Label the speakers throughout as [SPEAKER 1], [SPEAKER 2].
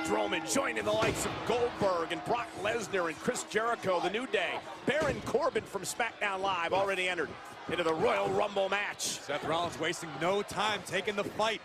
[SPEAKER 1] Strowman joining the likes of Goldberg and Brock Lesnar and Chris Jericho, the New Day. Baron Corbin from SmackDown Live already entered into the Royal Rumble match.
[SPEAKER 2] Seth Rollins wasting no time taking the fight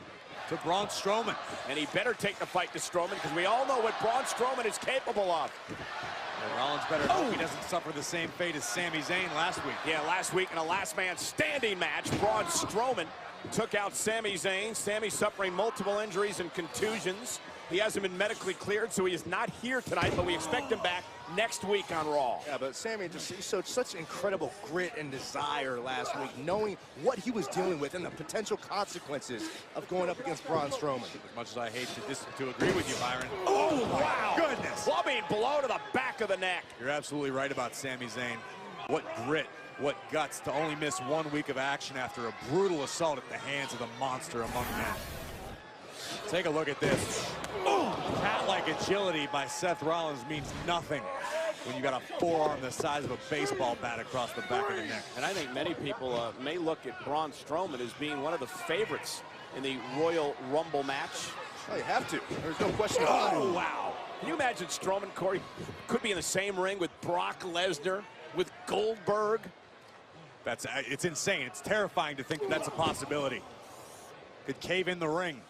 [SPEAKER 2] to Braun Strowman.
[SPEAKER 1] And he better take the fight to Strowman, because we all know what Braun Strowman is capable of.
[SPEAKER 2] Well, Rollins better hope he doesn't suffer the same fate as Sami Zayn last week.
[SPEAKER 1] Yeah, last week in a last man standing match, Braun Strowman took out Sami Zayn. Sami suffering multiple injuries and contusions. He hasn't been medically cleared, so he is not here tonight, but we expect him back next week on Raw.
[SPEAKER 3] Yeah, but Sami just showed such incredible grit and desire last week, knowing what he was dealing with and the potential consequences of going up against Braun Strowman.
[SPEAKER 2] As much as I hate to agree with you, Byron.
[SPEAKER 1] Oh, wow.
[SPEAKER 2] Goodness.
[SPEAKER 1] Clubbing blow to the back of the neck.
[SPEAKER 2] You're absolutely right about Sami Zayn. What grit, what guts to only miss 1 week of action after a brutal assault at the hands of the monster among men. Take a look at this. Cat-like agility by Seth Rollins means nothing when you got a forearm the size of a baseball bat across the back of the neck.
[SPEAKER 1] And I think many people may look at Braun Strowman as being one of the favorites in the Royal Rumble match.
[SPEAKER 3] Oh, you have to. There's no question about it.
[SPEAKER 1] Oh, wow. Can you imagine Strowman, Corey, could be in the same ring with Brock Lesnar, with Goldberg?
[SPEAKER 2] It's insane. It's terrifying to think that that's a possibility. Could cave in the ring.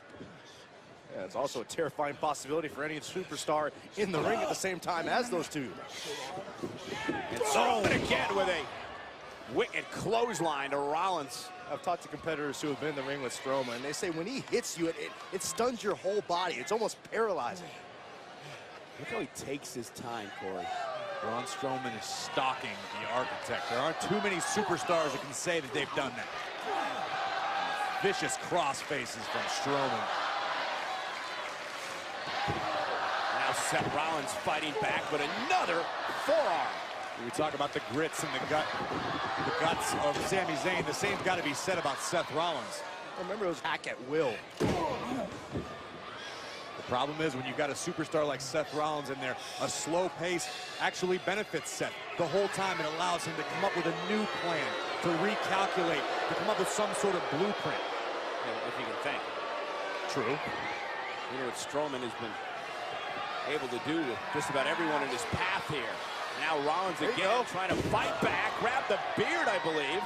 [SPEAKER 3] Yeah, it's also a terrifying possibility for any superstar in the ring at the same time as those two.
[SPEAKER 1] And Strowman again with a wicked clothesline to Rollins.
[SPEAKER 3] I've talked to competitors who have been in the ring with Strowman, and they say when he hits you, it stuns your whole body. It's almost paralyzing.
[SPEAKER 1] Look how he takes his time, Corey.
[SPEAKER 2] Braun Strowman is stalking the architect. There aren't too many superstars that can say that they've done that. Vicious cross faces from Strowman.
[SPEAKER 1] Now Seth Rollins fighting back, but another forearm.
[SPEAKER 2] We talk about the grits and the guts of Sami Zayn. The same's got to be said about Seth Rollins.
[SPEAKER 3] Remember, it was hack at will.
[SPEAKER 2] The problem is when you've got a superstar like Seth Rollins in there, a slow pace actually benefits Seth. The whole time it allows him to come up with a new plan, to recalculate, to come up with some sort of blueprint.
[SPEAKER 1] Yeah, if you can think.
[SPEAKER 2] True.
[SPEAKER 1] You know what Strowman has been able to do with just about everyone in his path here. Now Rollins again trying to fight back, grab the beard, I believe.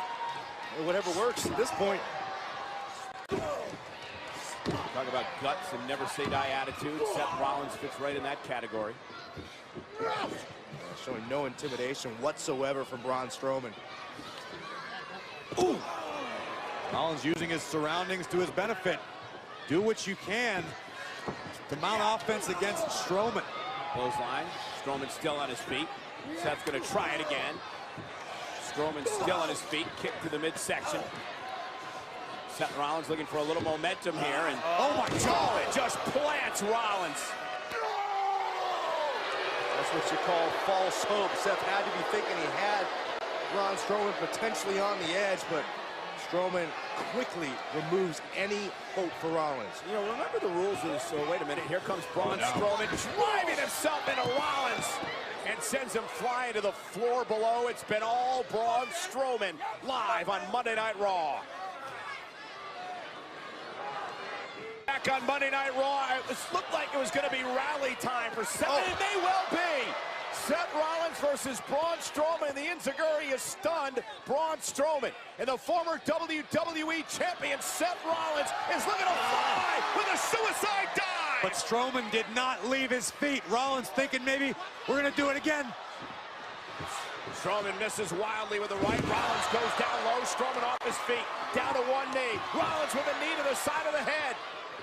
[SPEAKER 3] Well, whatever works at this point.
[SPEAKER 1] Talk about guts and never say die attitude. Seth Rollins fits right in that category.
[SPEAKER 3] Showing no intimidation whatsoever from Braun Strowman.
[SPEAKER 2] Ooh. Rollins using his surroundings to his benefit. Do what you can to mount offense against Strowman.
[SPEAKER 1] Clothesline. Strowman still on his feet. Seth's going to try it again. Strowman still on his feet. Kick to the midsection. Seth Rollins looking for a little momentum here, and oh my God, it just plants Rollins.
[SPEAKER 3] That's what you call false hope. Seth had to be thinking he had Braun Strowman potentially on the edge, but Strowman quickly removes any hope for Rollins.
[SPEAKER 1] You know, remember the rules of this. So wait a minute, here comes Braun Strowman driving himself into Rollins and sends him flying to the floor below. It's been all Braun Strowman live on Monday Night Raw. Back on Monday Night Raw, it looked like it was going to be rally time for Seth. It may well be. Seth Rollins versus Braun Strowman, and the Enziguri is stunned Braun Strowman. And the former WWE champion Seth Rollins is looking to fly with a suicide dive.
[SPEAKER 2] But Strowman did not leave his feet. Rollins thinking maybe we're going to do it again.
[SPEAKER 1] Strowman misses wildly with the right. Rollins goes down low. Strowman off his feet, down to one knee. Rollins with a knee to the side of the head.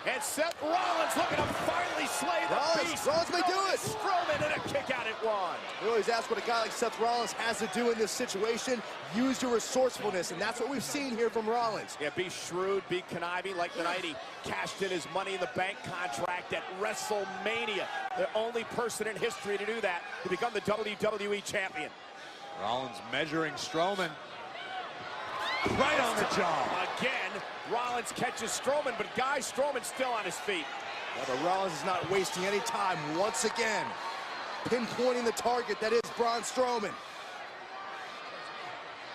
[SPEAKER 1] And Seth Rollins looking to finally slay the beast.
[SPEAKER 3] Rollins may do it.
[SPEAKER 1] Strowman and a kick out at one.
[SPEAKER 3] We always ask what a guy like Seth Rollins has to do in this situation. Use your resourcefulness, and that's what we've seen here from Rollins.
[SPEAKER 1] Yeah, be shrewd, be conniving, like the night he cashed in his Money in the Bank contract at WrestleMania. The only person in history to do that, to become the WWE champion.
[SPEAKER 2] Rollins measuring Strowman. Right on the jaw.
[SPEAKER 1] Again, Rollins catches Strowman, but Guy Strowman's still on his feet.
[SPEAKER 3] Yeah, but Rollins is not wasting any time once again. Pinpointing the target that is Braun Strowman.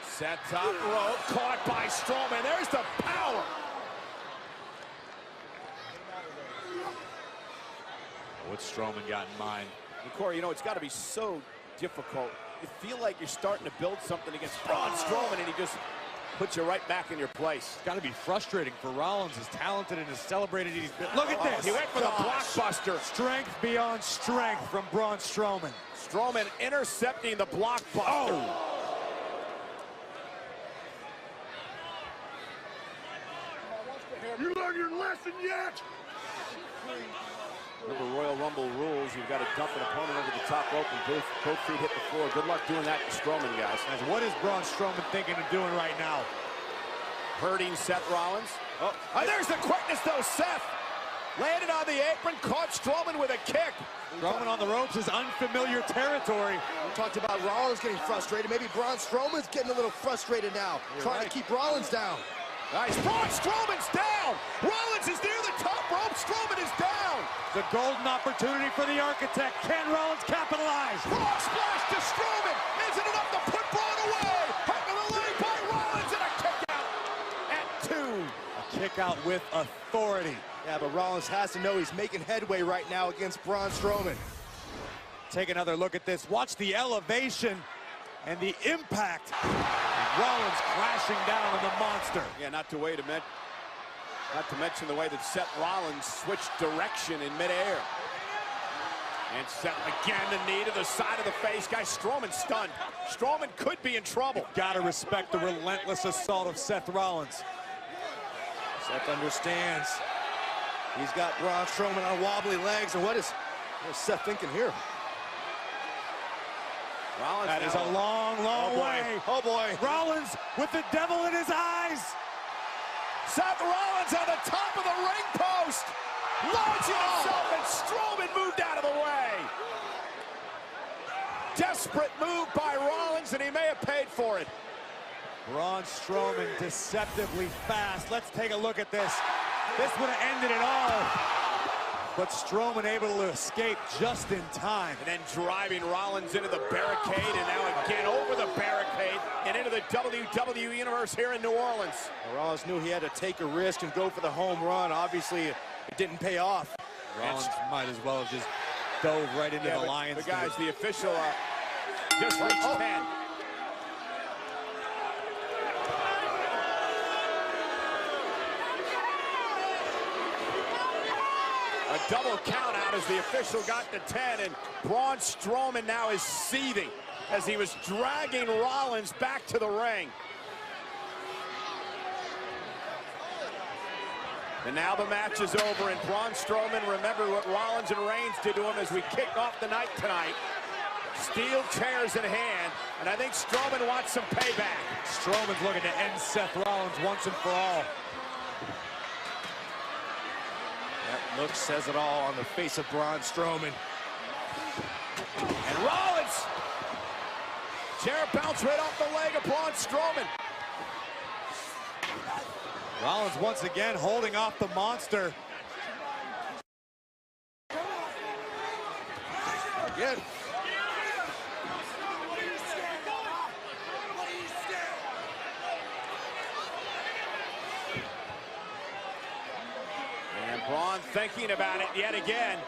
[SPEAKER 1] Set top rope, caught by Strowman. There's the power.
[SPEAKER 2] what Strowman got in mind.
[SPEAKER 1] And Corey, you know, it's got to be so difficult. You feel like you're starting to build something against Braun Strowman, and he just puts you right back in your place.
[SPEAKER 2] It's got to be frustrating for Rollins, as talented and as celebrated he's been. Look at this.
[SPEAKER 1] He went for the blockbuster.
[SPEAKER 2] Strength beyond strength from Braun Strowman.
[SPEAKER 1] Strowman intercepting the blockbuster.
[SPEAKER 2] Oh.
[SPEAKER 4] You learned your lesson yet?
[SPEAKER 1] Remember Royal Rumble rules, you've got to dump an opponent over the top rope and both feet hit the floor. Good luck doing that to Strowman, guys.
[SPEAKER 2] And what is Braun Strowman thinking of doing right now?
[SPEAKER 1] Hurting Seth Rollins. Oh, there's the quickness, though. Seth landed on the apron, caught Strowman with a kick.
[SPEAKER 2] Strowman on the ropes is unfamiliar territory.
[SPEAKER 3] We talked about Rollins getting frustrated. Maybe Braun Strowman's getting a little frustrated now, trying to keep Rollins down.
[SPEAKER 1] Nice. Braun Strowman's down. Rollins is near the top rope. Strowman is down.
[SPEAKER 2] The golden opportunity for the architect. Can Rollins capitalize?
[SPEAKER 1] Frog splash to Strowman. Isn't enough to put Braun away. Hook of the leg by Rollins and a kick out at 2.
[SPEAKER 2] A kick out with authority.
[SPEAKER 3] Yeah, but Rollins has to know he's making headway right now against Braun Strowman.
[SPEAKER 2] Take another look at this. Watch the elevation and the impact. Rollins crashing down on the monster.
[SPEAKER 1] Yeah, not to mention the way that Seth Rollins switched direction in midair. And Seth again, the knee to the side of the face. Guys, Strowman stunned. Strowman could be in trouble.
[SPEAKER 2] Gotta respect the relentless assault of Seth Rollins.
[SPEAKER 3] Seth understands. He's got Braun Strowman on wobbly legs, and what is Seth thinking here?
[SPEAKER 1] Rollins
[SPEAKER 2] that is a long, long way.
[SPEAKER 3] Oh, boy.
[SPEAKER 2] Rollins with the devil in his eyes.
[SPEAKER 1] Seth Rollins on the top of the ring post. Launching himself, and Strowman moved out of the way. Desperate move by Rollins, and he may have paid for it.
[SPEAKER 2] Braun Strowman deceptively fast. Let's take a look at this. This would have ended it all. But Strowman able to escape just in time.
[SPEAKER 1] And then driving Rollins into the barricade, and now again over the barricade and into the WWE Universe here in New Orleans.
[SPEAKER 3] Rollins knew he had to take a risk and go for the home run. Obviously, it didn't pay off.
[SPEAKER 2] Rollins might as well have just dove right into the Lions.
[SPEAKER 1] But guys, the official just reached 10. A double count out as the official got to 10, and Braun Strowman now is seething as he was dragging Rollins back to the ring. And now the match is over, and Braun Strowman, remember what Rollins and Reigns did to him as we kicked off the night tonight. Steel chairs in hand, and I think Strowman wants some payback.
[SPEAKER 2] Strowman's looking to end Seth Rollins once and for all.
[SPEAKER 3] That look says it all on the face of Braun Strowman.
[SPEAKER 1] And Rollins! Chair bounced right off the leg of Braun Strowman.
[SPEAKER 2] Rollins once again holding off the monster.
[SPEAKER 3] Again.
[SPEAKER 1] And Braun thinking about it yet again.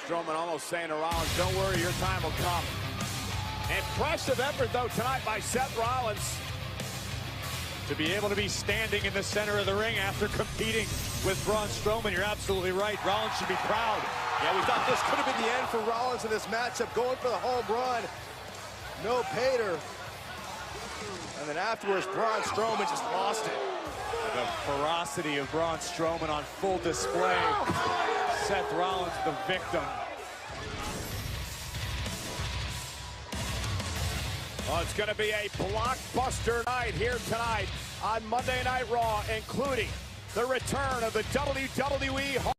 [SPEAKER 1] Strowman almost saying to Rollins, don't worry, your time will come. Impressive effort, though, tonight by Seth Rollins.
[SPEAKER 2] To be able to be standing in the center of the ring after competing with Braun Strowman, you're absolutely right. Rollins should be proud.
[SPEAKER 3] Yeah, we thought this could have been the end for Rollins in this matchup, going for the home run. No pater. And then afterwards, Braun Strowman just lost it.
[SPEAKER 2] The ferocity of Braun Strowman on full display. Seth Rollins, the victim.
[SPEAKER 1] Well, it's going to be a blockbuster night here tonight on Monday Night Raw, including the return of the WWE